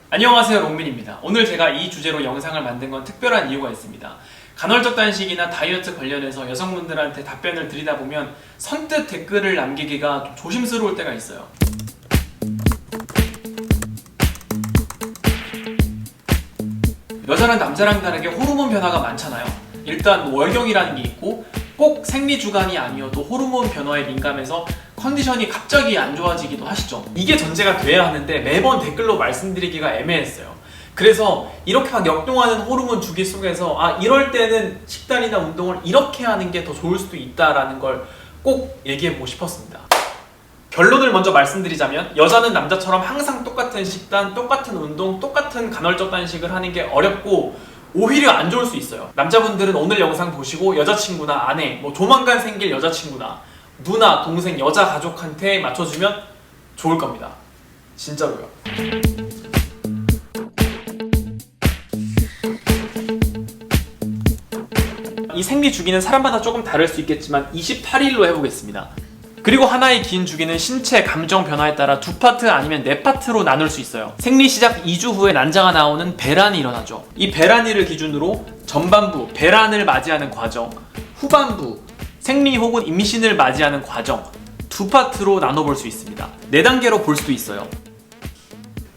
안녕하세요, 롱민입니다. 오늘 제가 이 주제로 영상을 만든 건 특별한 이유가 있습니다. 간헐적 단식이나 다이어트 관련해서 여성분들한테 답변을 드리다 보면 선뜻 댓글을 남기기가 좀 조심스러울 때가 있어요. 여자랑 남자랑 다르게 호르몬 변화가 많잖아요. 일단 월경이라는 게 있고 꼭 생리주간이 아니어도 호르몬 변화에 민감해서 컨디션이 갑자기 안 좋아지기도 하시죠. 이게 전제가 돼야 하는데 매번 댓글로 말씀드리기가 애매했어요. 그래서 이렇게 막 역동하는 호르몬 주기 속에서 이럴 때는 식단이나 운동을 이렇게 하는 게 더 좋을 수도 있다라는 걸 꼭 얘기해보고 싶었습니다. 결론을 먼저 말씀드리자면 여자는 남자처럼 항상 똑같은 식단, 똑같은 운동, 똑같은 간헐적 단식을 하는 게 어렵고 오히려 안 좋을 수 있어요. 남자분들은 오늘 영상 보시고 여자친구나 아내, 조만간 생길 여자친구나 누나, 동생, 여자 가족한테 맞춰주면 좋을 겁니다. 진짜로요. 이 생리 주기는 사람마다 조금 다를 수 있겠지만 28일로 해보겠습니다. 그리고 하나의 긴 주기는 신체, 감정 변화에 따라 2파트 아니면 4파트로 나눌 수 있어요. 생리 시작 2주 후에 난자가 나오는 배란이 일어나죠. 이 배란일을 기준으로 전반부, 배란을 맞이하는 과정, 후반부, 생리 혹은 임신을 맞이하는 과정 2파트로 나눠볼 수 있습니다. 4단계로 볼 수도 있어요.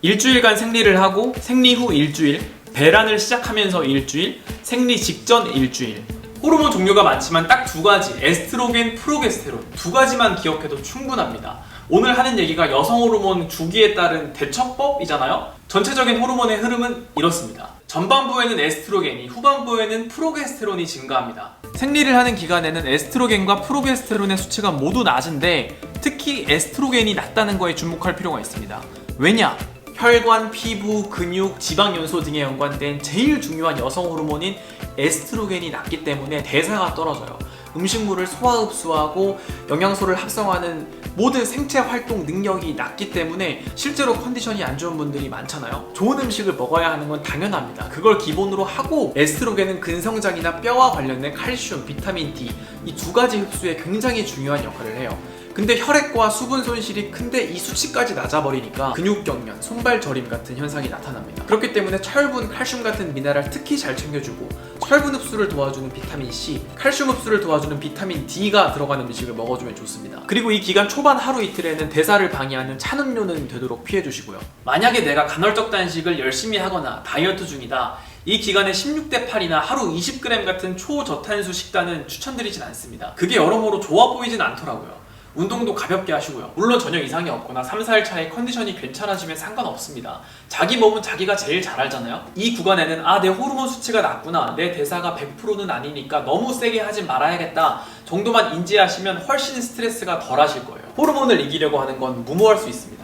일주일간 생리를 하고 생리 후 일주일, 배란을 시작하면서 일주일, 생리 직전 일주일. 호르몬 종류가 많지만 딱 2가지, 에스트로겐, 프로게스테론 2가지만 기억해도 충분합니다. 오늘 하는 얘기가 여성 호르몬 주기에 따른 대처법이잖아요. 전체적인 호르몬의 흐름은 이렇습니다. 전반부에는 에스트로겐이, 후반부에는 프로게스테론이 증가합니다. 생리를 하는 기간에는 에스트로겐과 프로게스테론의 수치가 모두 낮은데 특히 에스트로겐이 낮다는 거에 주목할 필요가 있습니다. 왜냐? 혈관, 피부, 근육, 지방 연소 등에 연관된 제일 중요한 여성 호르몬인 에스트로겐이 낮기 때문에 대사가 떨어져요. 음식물을 소화 흡수하고 영양소를 합성하는 모든 생체 활동 능력이 낮기 때문에 실제로 컨디션이 안 좋은 분들이 많잖아요. 좋은 음식을 먹어야 하는 건 당연합니다. 그걸 기본으로 하고 에스트로겐은 근성장이나 뼈와 관련된 칼슘, 비타민 D 이 2가지 흡수에 굉장히 중요한 역할을 해요. 근데 혈액과 수분 손실이 큰데 이 수치까지 낮아버리니까 근육경련, 손발 저림 같은 현상이 나타납니다. 그렇기 때문에 철분, 칼슘 같은 미네랄 특히 잘 챙겨주고 철분 흡수를 도와주는 비타민 C, 칼슘 흡수를 도와주는 비타민 D가 들어가는 음식을 먹어주면 좋습니다. 그리고 이 기간 초반 하루 이틀에는 대사를 방해하는 찬 음료는 되도록 피해주시고요. 만약에 내가 간헐적 단식을 열심히 하거나 다이어트 중이다, 이 기간에 16대8이나 하루 20g 같은 초저탄수 식단은 추천드리진 않습니다. 그게 여러모로 좋아 보이진 않더라고요. 운동도 가볍게 하시고요. 물론 전혀 이상이 없거나 3, 4일 차에 컨디션이 괜찮아지면 상관없습니다. 자기 몸은 자기가 제일 잘 알잖아요. 이 구간에는 내 호르몬 수치가 낮구나, 내 대사가 100%는 아니니까 너무 세게 하진 말아야겠다 정도만 인지하시면 훨씬 스트레스가 덜 하실 거예요. 호르몬을 이기려고 하는 건 무모할 수 있습니다.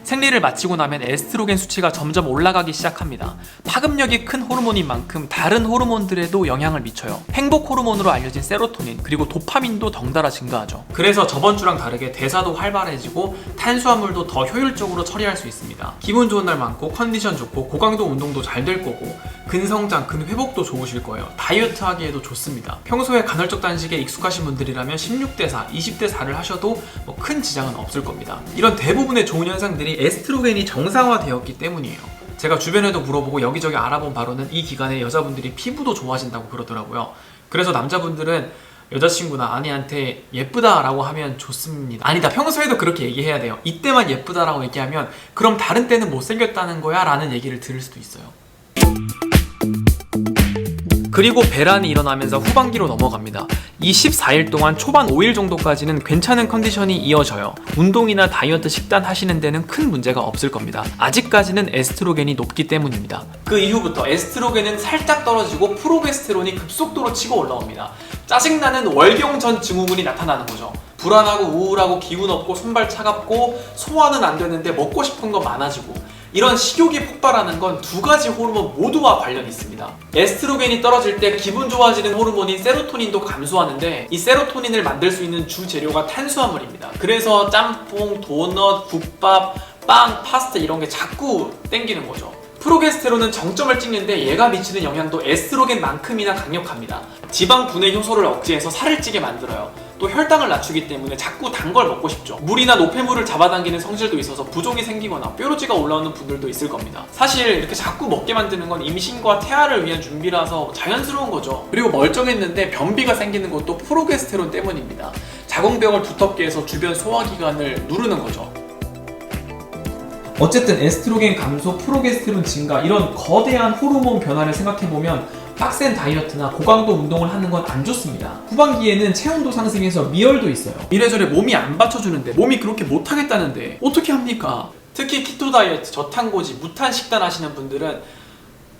생리를 마치고 나면 에스트로겐 수치가 점점 올라가기 시작합니다. 파급력이 큰 호르몬인 만큼 다른 호르몬들에도 영향을 미쳐요. 행복 호르몬으로 알려진 세로토닌 그리고 도파민도 덩달아 증가하죠. 그래서 저번 주랑 다르게 대사도 활발해지고 탄수화물도 더 효율적으로 처리할 수 있습니다. 기분 좋은 날 많고 컨디션 좋고 고강도 운동도 잘 될 거고 근성장, 근회복도 좋으실 거예요. 다이어트 하기에도 좋습니다. 평소에 간헐적 단식에 익숙하신 분들이라면 16대4, 20대4를 하셔도 큰 지장은 없을 겁니다. 이런 대부분의 좋은 현상들이 에스트로겐이 정상화되었기 때문이에요. 제가 주변에도 물어보고 여기저기 알아본 바로는 이 기간에 여자분들이 피부도 좋아진다고 그러더라고요. 그래서 남자분들은 여자친구나 아내한테 예쁘다라고 하면 좋습니다. 아니다, 평소에도 그렇게 얘기해야 돼요. 이때만 예쁘다라고 얘기하면 그럼 다른 때는 못생겼다는 거야? 라는 얘기를 들을 수도 있어요. 그리고 배란이 일어나면서 후반기로 넘어갑니다. 이 14일 동안 초반 5일 정도까지는 괜찮은 컨디션이 이어져요. 운동이나 다이어트 식단 하시는 데는 큰 문제가 없을 겁니다. 아직까지는 에스트로겐이 높기 때문입니다. 그 이후부터 에스트로겐은 살짝 떨어지고 프로게스테론이 급속도로 치고 올라옵니다. 짜증나는 월경 전 증후군이 나타나는 거죠. 불안하고 우울하고 기운 없고 손발 차갑고 소화는 안 되는데 먹고 싶은 거 많아지고 이런 식욕이 폭발하는 건 2가지 호르몬 모두와 관련이 있습니다. 에스트로겐이 떨어질 때 기분 좋아지는 호르몬인 세로토닌도 감소하는데 이 세로토닌을 만들 수 있는 주 재료가 탄수화물입니다. 그래서 짬뽕, 도넛, 국밥, 빵, 파스타 이런 게 자꾸 땡기는 거죠. 프로게스테론은 정점을 찍는데 얘가 미치는 영향도 에스트로겐만큼이나 강력합니다. 지방 분해 효소를 억제해서 살을 찌게 만들어요. 또 혈당을 낮추기 때문에 자꾸 단 걸 먹고 싶죠. 물이나 노폐물을 잡아당기는 성질도 있어서 부종이 생기거나 뾰루지가 올라오는 분들도 있을 겁니다. 사실 이렇게 자꾸 먹게 만드는 건 임신과 태아를 위한 준비라서 자연스러운 거죠. 그리고 멀쩡했는데 변비가 생기는 것도 프로게스테론 때문입니다. 자궁벽을 두텁게 해서 주변 소화기관을 누르는 거죠. 어쨌든 에스트로겐 감소, 프로게스테론 증가 이런 거대한 호르몬 변화를 생각해보면 빡센 다이어트나 고강도 운동을 하는 건 안 좋습니다. 후반기에는 체온도 상승해서 미열도 있어요. 이래저래 몸이 안 받쳐주는데, 몸이 그렇게 못하겠다는데 어떻게 합니까? 특히 키토 다이어트, 저탄고지, 무탄 식단 하시는 분들은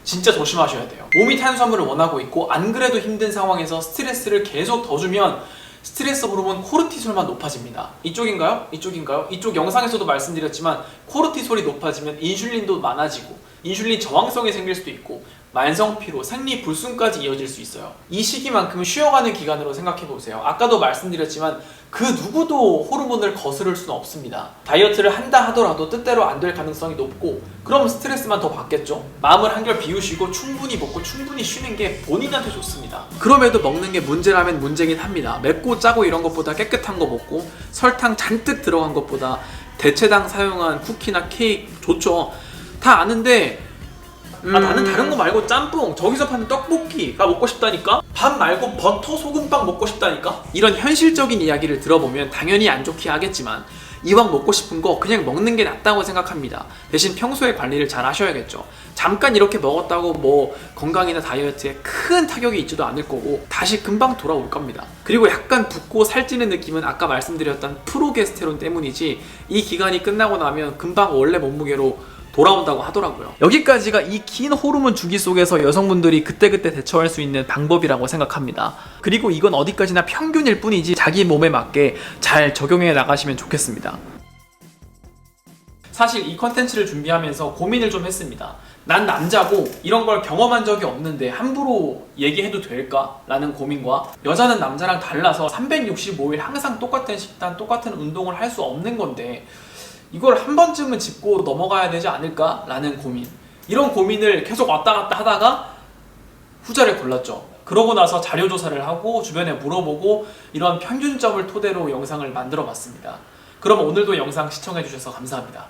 진짜 조심하셔야 돼요. 몸이 탄수화물을 원하고 있고 안 그래도 힘든 상황에서 스트레스를 계속 더 주면 스트레스 호르몬 코르티솔만 높아집니다. 이쪽인가요? 이쪽인가요? 이쪽 영상에서도 말씀드렸지만 코르티솔이 높아지면 인슐린도 많아지고 인슐린 저항성이 생길 수도 있고 만성피로, 생리불순까지 이어질 수 있어요. 이 시기만큼은 쉬어가는 기간으로 생각해보세요. 아까도 말씀드렸지만 그 누구도 호르몬을 거스를 수는 없습니다. 다이어트를 한다 하더라도 뜻대로 안 될 가능성이 높고 그럼 스트레스만 더 받겠죠. 마음을 한결 비우시고 충분히 먹고 충분히 쉬는 게 본인한테 좋습니다. 그럼에도 먹는 게 문제라면 문제긴 합니다. 맵고 짜고 이런 것보다 깨끗한 거 먹고 설탕 잔뜩 들어간 것보다 대체당 사용한 쿠키나 케이크 좋죠. 다 아는데 나는 다른 거 말고 짬뽕, 저기서 파는 떡볶이가 먹고 싶다니까? 밥 말고 버터 소금빵 먹고 싶다니까? 이런 현실적인 이야기를 들어보면 당연히 안 좋게 하겠지만 이왕 먹고 싶은 거 그냥 먹는 게 낫다고 생각합니다. 대신 평소에 관리를 잘 하셔야겠죠. 잠깐 이렇게 먹었다고 뭐 건강이나 다이어트에 큰 타격이 있지도 않을 거고 다시 금방 돌아올 겁니다. 그리고 약간 붓고 살찌는 느낌은 아까 말씀드렸던 프로게스테론 때문이지 이 기간이 끝나고 나면 금방 원래 몸무게로 돌아온다고 하더라고요. 여기까지가 이 긴 호르몬 주기 속에서 여성분들이 그때그때 대처할 수 있는 방법이라고 생각합니다. 그리고 이건 어디까지나 평균일 뿐이지 자기 몸에 맞게 잘 적용해 나가시면 좋겠습니다. 사실 이 컨텐츠를 준비하면서 고민을 좀 했습니다. 난 남자고 이런 걸 경험한 적이 없는데 함부로 얘기해도 될까? 라는 고민과 여자는 남자랑 달라서 365일 항상 똑같은 식단, 똑같은 운동을 할 수 없는 건데 이걸 한 번쯤은 짚고 넘어가야 되지 않을까? 라는 고민. 이런 고민을 계속 왔다 갔다 하다가 후자를 골랐죠. 그러고 나서 자료 조사를 하고 주변에 물어보고 이런 평균점을 토대로 영상을 만들어 봤습니다. 그럼 오늘도 영상 시청해 주셔서 감사합니다.